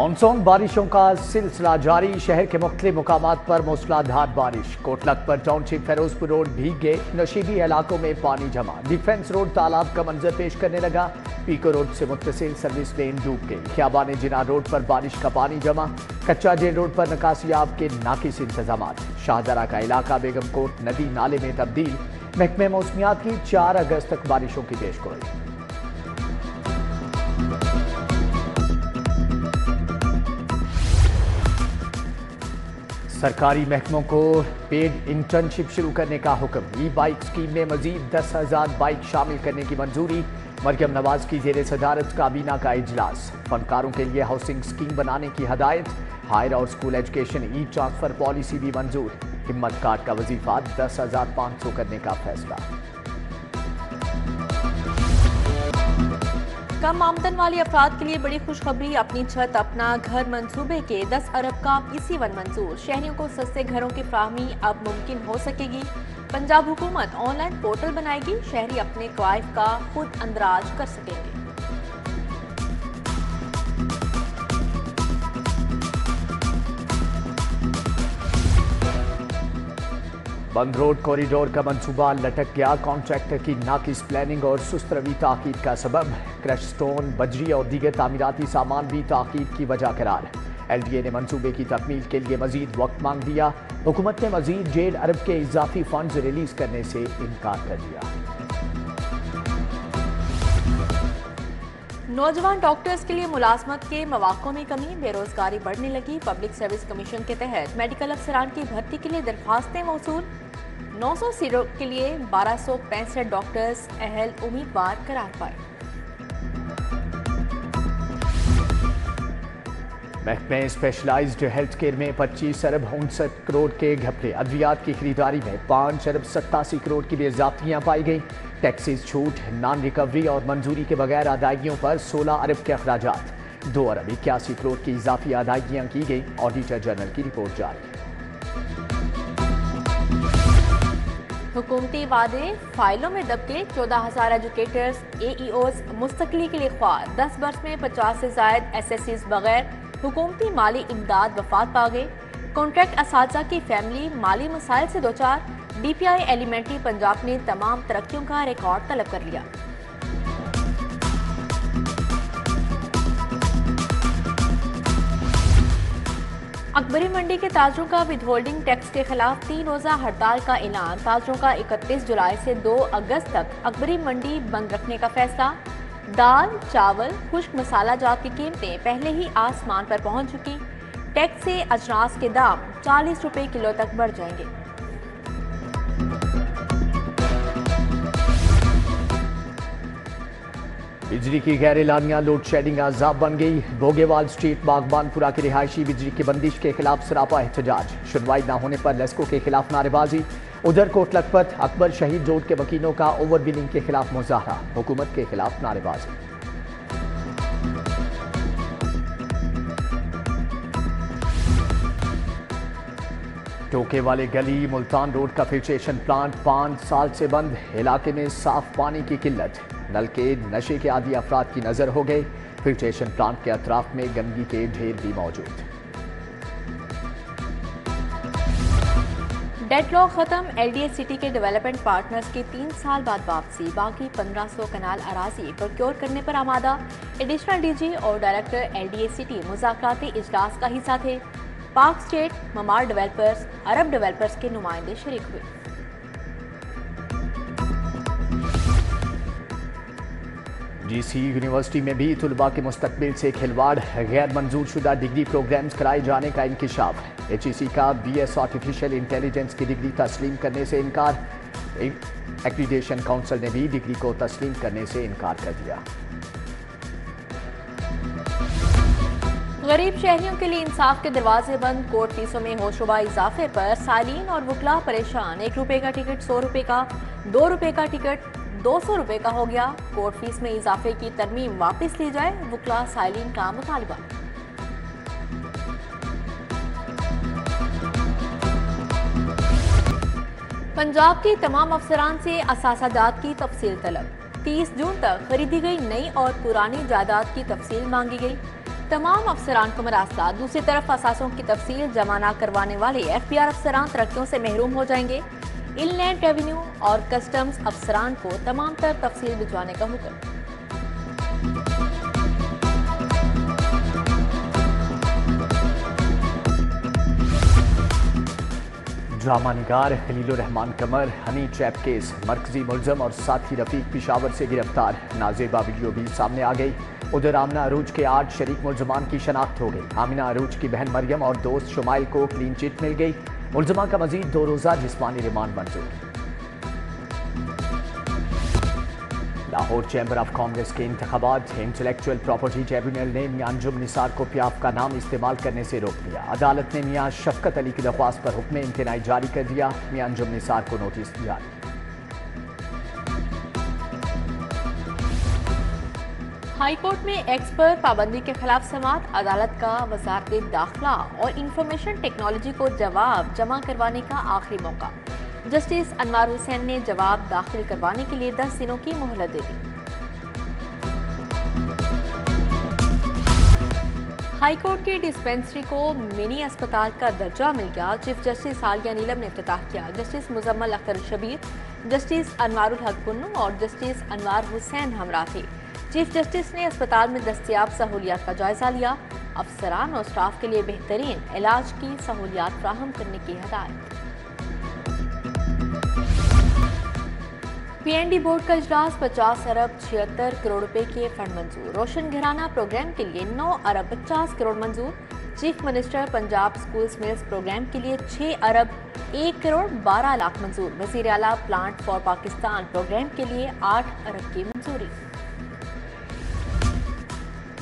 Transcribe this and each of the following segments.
Monsoon बारिशों का सिलसिला जारी। शहर के मुख्तलिफ मुकामात पर मूसलाधार बारिश। कोटलक पर टाउनशिप फिरोजपुर रोड भीग गए। नशीबी इलाकों में पानी जमा। डिफेंस रोड तालाब का मंजर पेश करने लगा। पीको रोड से मुत्तसिल सर्विस लेन डूब गई। खियाबान जिना रोड पर बारिश का पानी जमा। कच्चा जेल रोड पर निकासियाब के नाकिस इंतजाम। शाहदरा का इलाका बेगमकोट नदी नाले में तब्दील। महकमे मौसमियात की 4 अगस्त तक बारिशों की पेशगोई। सरकारी महकमों को पेड इंटर्नशिप शुरू करने का हुक्म। ई बाइक स्कीम में मजीद 10,000 बाइक शामिल करने की मंजूरी। मरियम नवाज की जेर सदारत काबीना का इजलास। फनकारों के लिए हाउसिंग स्कीम बनाने की हदायत। हायर और स्कूल एजुकेशन ई ट्रांसफर पॉलिसी भी मंजूर। हिम्मत कार्ड का वजीफा 10,500 करने का फैसला। कम आमदन वाले अफराद के लिए बड़ी खुशखबरी। अपनी छत अपना घर मंसूबे के 10 अरब का PC1 मंजूर। शहरियों को सस्ते घरों की फराहमी अब मुमकिन हो सकेगी। पंजाब हुकूमत ऑनलाइन पोर्टल बनाएगी। शहरी अपने क्वाइफ का खुद अंदराज कर सकेंगे। बंद रोड कॉरिडोर का मंसूबा लटक गया। कॉन्ट्रैक्टर की नाकिस प्लानिंग और सुस्त रवी ताकीद का सबब। क्रश स्टोन, बजरी और दीगर तामीराती सामान भी ताकीद की वजह करार। LDA ने मंसूबे की तकमील के लिए मजीद वक्त मांग दिया। हुकूमत ने मजीद 1.5 अरब के इजाफी फंड रिलीज करने से इनकार कर दिया। नौजवान डॉक्टर्स के लिए मुलाजमत के मौक़ों में कमी। बेरोजगारी बढ़ने लगी। पब्लिक सर्विस कमीशन के तहत मेडिकल अफसरान की भर्ती के लिए दरख्वास्तें मौसूल। 900 सीटों के लिए 1265 डॉक्टर्स अहल उम्मीदवार करार पाए। महकमे स्पेशलाइज्ड हेल्थ केयर में 25 अरब 59 करोड़ के घपले। अद्वियात की खरीदारी में 5 अरब 87 करोड़ की बेज़ाब्तियां पाई गई। टैक्सेस छूट, नॉन रिकवरी और मंजूरी के बगैर अदायगियों पर 16 अरब के अखराजात। 2 अरब 81 करोड़ की इजाफी अदायगियां की गई। ऑडिटर जनरल की रिपोर्ट जारी। हुकूमती वादे फाइलों में दबके। 14,000 एजुकेटर्स AEOs मुस्तकली के लिए ख्वाह। 10 बरस में 50 से जायद SSCs बगैर हुकूमती माली इमदाद वफात पा गए। कॉन्ट्रैक्ट असातिज़ा की फैमिली माली मसाइल से दो चार। DPI एलिमेंट्री पंजाब ने तमाम तरक्कियों का रिकॉर्ड तलब कर लिया। अकबरी मंडी के ताजरों का विदहोल्डिंग टैक्स के खिलाफ 3 रोजा हड़ताल का ऐलान। ताजरों का 31 जुलाई से 2 अगस्त तक अकबरी मंडी बंद रखने का फैसला। दाल, चावल, खुश्क मसाला जात की कीमतें पहले ही आसमान पर पहुंच चुकी। टैक्स से अजनास के दाम 40 रुपए किलो तक बढ़ जाएंगे। बिजली की गैर एलानिया लोड शेडिंग अजाब बन गई। बोगेवाल स्ट्रीट बागबानपुरा की रिहायशी बिजली की बंदिश के खिलाफ सरापा एहतजाज। सुनवाई न होने पर लेस्को के खिलाफ नारेबाजी। उधर कोटलखपत अकबर शहीद रोड के वकीलों का ओवर बिलिंग के खिलाफ मुजाहरा। हुकूमत के खिलाफ नारेबाजी। टोके वाले गली मुल्तान रोड का फिल्ट्रेशन प्लांट 5 साल से बंद। इलाके में साफ पानी की किल्लत। नल के नशे के आदी अफराद की नजर हो गए। फिल्ट्रेशन प्लांट के अतराफ में गंदगी के ढेर भी मौजूद। डेडलॉक खत्म। LDA सिटी के डेवलपमेंट पार्टनर्स की 3 साल बाद वापसी। बाकी 1500 कनाल अराजी प्रोक्योर करने पर आमादा। एडिशनल DG और डायरेक्टर LDA सिटी मुज़ाकराती इजलास का हिस्सा थे। पाक स्टेट, ममार डेवलपर्स, अरब डेवलपर्स के नुमाइंदे शरीक हुए। GC यूनिवर्सिटी में भी तुलबा के मुस्तकबिल से खिलवाड़। गैर मंजूर शुदा डिग्री प्रोग्राम्स कराए जाने का इंकिशाफ। HEC का BS आर्टिफिशियल इंटेलिजेंस की डिग्री तस्लीम करने से इनकार। एक्रीडेशन काउंसिल ने भी डिग्री को तस्लीम करने से इनकार कर दिया। गरीब शहरियों के लिए इंसाफ के दरवाजे बंद। कोर्ट फीसों में होशरुबा इजाफे पर सालीन और वकला परेशान। 1 रुपए का टिकट 100 रुपए का, 2 रुपए का टिकट 200 रुपए का हो गया। कोर्ट फीस में इजाफे की तरमीम वापस ली जाए, वकला सालीन का मुतालबा। पंजाब के तमाम अफसरान से असासाजात की तफसील तलब। 30 जून तक खरीदी गई नई और पुरानी जायदाद की तफसील मांगी गई। तमाम अफसरान को मरासला। दूसरी तरफ असासों की तफसील जमा न करवाने वाले FPR अफसरान तरक्कियों से महरूम हो जाएंगे। इनलैंड रेवेन्यू और कस्टम्स अफसरान को तमाम तर तफसील भिजवाने का हुक्म। ड्रामा निगार खलीलुर रहमान कमर हनी ट्रैप केस, मरकजी मुलजम और साथी रफीक पिशावर से गिरफ्तार। नाजेबा वीडियो भी सामने आ गई। उधर आमिना अरूज के 8 शरीक मुलजमान की शनाख्त हो गई। आमिना अरूज की बहन मरियम और दोस्त शुमाइल को क्लीन चिट मिल गई। मुलजमा का मजीद 2 रोजा जिस्मानी रिमांड मंजूर। लाहौर चैम्बर ऑफ कॉमर्स के इंतखाबात, इंटेलेक्चुअल प्रॉपर्टी ट्रिब्यूनल ने मियां अंजुम निसार को प्याफ का नाम इस्तेमाल करने से रोक दिया। अदालत ने मियां शफकत अली की दरख्वास्त पर हुक्म इम्तनाई जारी कर दिया। मियां अंजुम निसार को नोटिस जारी। हाई कोर्ट में एक्स पर पाबंदी के खिलाफ समाअत, अदालत का वजारत दाखिला और इंफॉर्मेशन टेक्नोलॉजी को जवाब जमा करवाने का आखिरी मौका। जस्टिस अनवार हुसैन ने जवाब दाखिल करवाने के लिए 10 दिनों की मोहलत दे दी। हाई कोर्ट की डिस्पेंसरी को मिनी अस्पताल का दर्जा मिल गया। चीफ जस्टिस आलिया नीलम ने इफ्तिताह किया। जस्टिस मुजम्मल अख्तर शबीर, जस्टिस अनवारुल हक पुन्नू और जस्टिस अनवार हुसैन हमरा थे। चीफ जस्टिस ने अस्पताल में दस्तयाब सहूलियात का जायजा लिया। अफसरान और स्टाफ के लिए बेहतरीन इलाज की सहूलियात फ्राहम करने की हिदायत। PND बोर्ड का इजलास, 50 अरब 76 करोड़ रुपए के फंड मंजूर। रोशन घराना प्रोग्राम के लिए 9 अरब 50 करोड़ मंजूर। Chief minister Punjab schools meals program के लिए 6 अरब 1 करोड़ 12 लाख मंजूर। वजीर आला प्लांट फॉर पाकिस्तान प्रोग्राम के लिए 8 अरब की मंजूरी।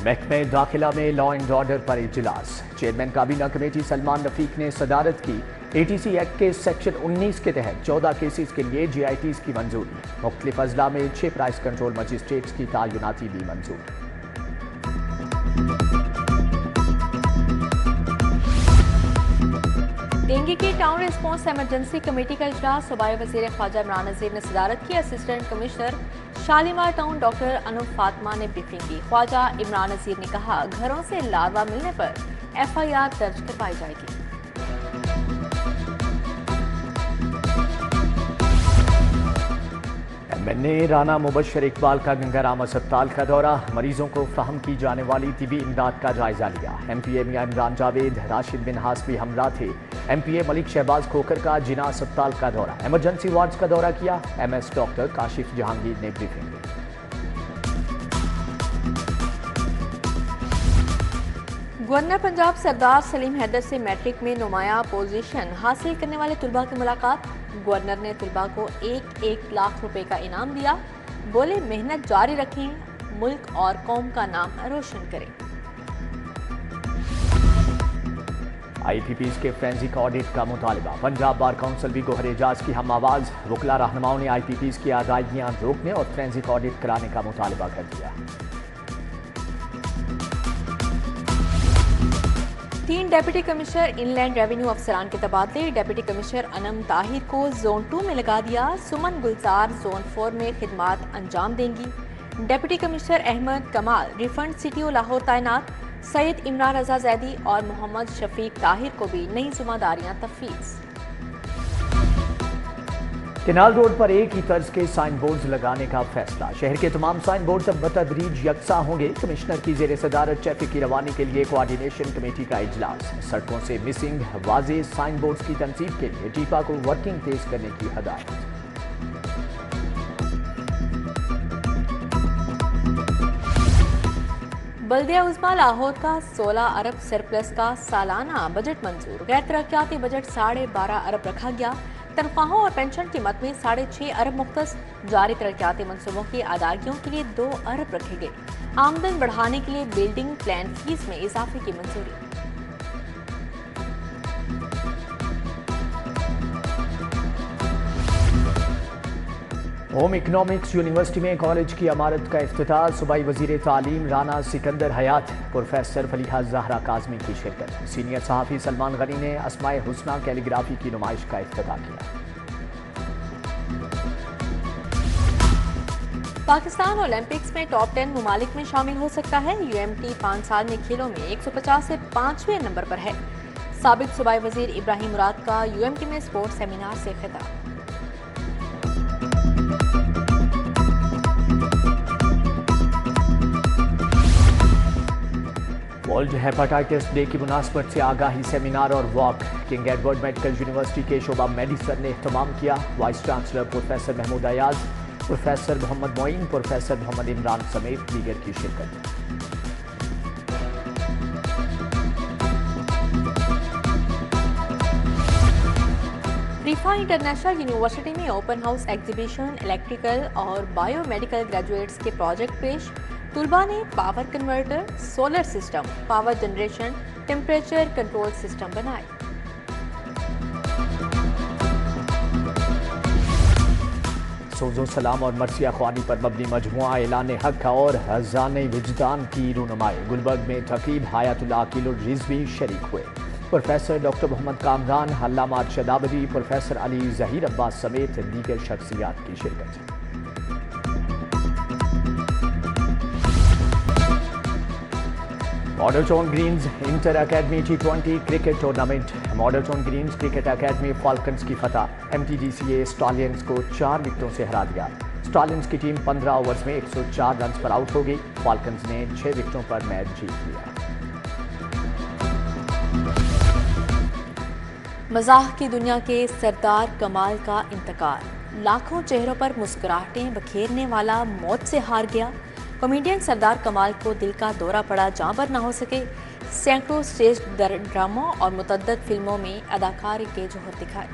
महकमे दाखिला में लॉ एंड ऑर्डर पर इजलास, चेयरमैन काबीना कमेटी सलमान रफीक ने सदारत की। ATC एक्ट के सेक्शन 19 के तहत 14 केसेस के लिए JITs की मंजूरी। मुख्तलिफ अजला में 6 प्राइस कंट्रोल मजिस्ट्रेट्स की तैनाती भी मंजूर। डेंगू की टाउन रिस्पॉन्स इमरजेंसी कमेटी का इजलास, सूबाई वजीर ख्वाजा इमरान नज़ीर ने सदारत की। Assistant commissioner Shalimar town doctor Anoop Fatima ने ब्रीफिंग की। ख्वाजा इमरान नज़ीर ने कहा, घरों से लार्वा मिलने पर FIR दर्ज करवाई जाएगी। MNA राना मुबशर इकबाल का गंगाराम अस्पताल का दौरा, मरीजों को फ्राहम की जाने वाली तिबी इमदाद का जायजा लिया। MPA मियां इमरान जावेद, राशिद बिन हासबी हमला थे। MPA मलिक शहबाज खोकर का जिना अस्पताल का दौरा, इमरजेंसी वार्ड्स का दौरा किया। MS डॉक्टर काशिफ जहांगीर ने ब्रीफिंग दी। गवर्नर पंजाब सरदार सलीम हैदर से मैट्रिक में नुमाया पोजीशन हासिल करने वाले तुलबा की मुलाकात। गवर्नर ने तुलबा को 1-1 लाख रुपए का इनाम दिया। बोले, मेहनत जारी रखें, मुल्क और कौम का नाम रोशन करें। IPPs के फ्रेंसिक ऑडिट का मुतालबा, पंजाब बार काउंसिल भी गोहर एजाज की हम आवाज। वकला रहनुमाओं ने IPPs की अदायगियां रोकने और फ्रेंसिक ऑडिट कराने का मुतालबा कर दिया। 3 डेप्यूटी कमिश्नर इनलैंड रेवेन्यू अफसरान के तबादले। डेप्यूटी कमिश्नर अनम ताहिर को जोन 2 में लगा दिया। सुमन गुलजार जोन 4 में खिदमात अंजाम देंगी। डेप्यूटी कमिश्नर अहमद कमाल रिफंड CTO लाहौर तैनात। सैयद इमरान रजा जैदी और मोहम्मद शफीक ताहिर को भी नई जिम्मेदारियां तफवीज़। केनाल रोड पर एक ही तर्ज के साइन बोर्ड लगाने का फैसला, शहर के तमाम साइन बोर्ड अब बतदरीज यकसा होंगे। कमिश्नर की जेर सदारत ट्रैफिक की रवानी के लिए कोऑर्डिनेशन कमेटी का इजलास। सड़कों से मिसिंग वाजे साइन बोर्ड की तनसीब के लिए टीपा को वर्किंग तेज करने की हदायत। बल्दिया उज़्मा लाहौर का 16 अरब सरप्लस का सालाना बजट मंजूर। गैर तरक्याती बजट 12.5 अरब रखा गया। तनख्वाहों और पेंशन की मद में 6.5 अरब मुख्तस। जारी तरक्याती मनसूबों की अदायगियों के लिए 2 अरब रखे गए। आमदन बढ़ाने के लिए बिल्डिंग प्लान फीस में इजाफे की मंजूरी। होम इकोनॉमिक्स यूनिवर्सिटी में कॉलेज की इमारत का इफ्तिताह। सूबाई वजीर तालीम राना सिकंदर हयात, प्रोफेसर फलीहा जहरा काज़मी की शिरकत। सीनियर सहाफ़ी सलमान गनी ने अस्माए हुस्ना कैलीग्राफी की नुमाइश का इफ्तिताह किया। पाकिस्तान ओलंपिक्स में टॉप 10 मुमालिक में शामिल हो सकता है। यूएमटी 5 साल में खेलों में 150 से 5वें नंबर पर है। साबिक सूबाई वजीर इब्राहिम मुराद का यूएमटी में स्पोर्ट्स सेमिनार से खिताब। वर्ल्ड हेपेटाइटिस डे की मुनासबत से आगाही सेमिनार और walk King Edward Medical University के शोबा मेडिसन ने एहतमाम किया। Vice chancellor professor Mahmood Ayaz, professor Muhammad Moin, professor Muhammad Imran समेत दीगर की शिरकत। रिफा इंटरनेशनल यूनिवर्सिटी में ओपन हाउस एग्जीबिशन, इलेक्ट्रिकल और बायोमेडिकल ग्रेजुएट्स के प्रोजेक्ट पेश। तुलबा ने power converter, solar system, power generation, temperature control system बनाए। सोजो सलाम और मरसिया ख्वानी पर मबनी मजमुआ ऐलान हक और हज़ाने विजदान की रूनुमाई। गुलबर्ग में तकीब हयातुल्लाह अकील रिजवी शरीक हुए। प्रोफेसर डॉक्टर मोहम्मद कामरान, अल्लामा शदाबदी, प्रोफेसर अली जहीर अब्बास समेत दीगर शख्सियात की शिरकत। Moderton Greens inter academy T20 cricket tournament. Moderton Greens cricket academy Falcons की फतह। MTDCA स्टालियंस को 4 विकेटों से हरा दिया। स्टालियंस की टीम 15 ओवर्स में 104 रन पर आउट हो गई। फाल्कन्स ने 6 विकेटों पर मैच जीत लिया। मज़ाह की दुनिया के सरदार कमाल का इंतकाल। लाखों चेहरों पर मुस्कुराहटें बखेरने वाला मौत से हार गया। कॉमेडियन सरदार कमाल को दिल का दौरा पड़ा, जहाँ पर ना हो सके। सैकड़ों स्टेज ड्रामों और मुतअद्दिद फिल्मों में अदाकारी के जोहर दिखाए।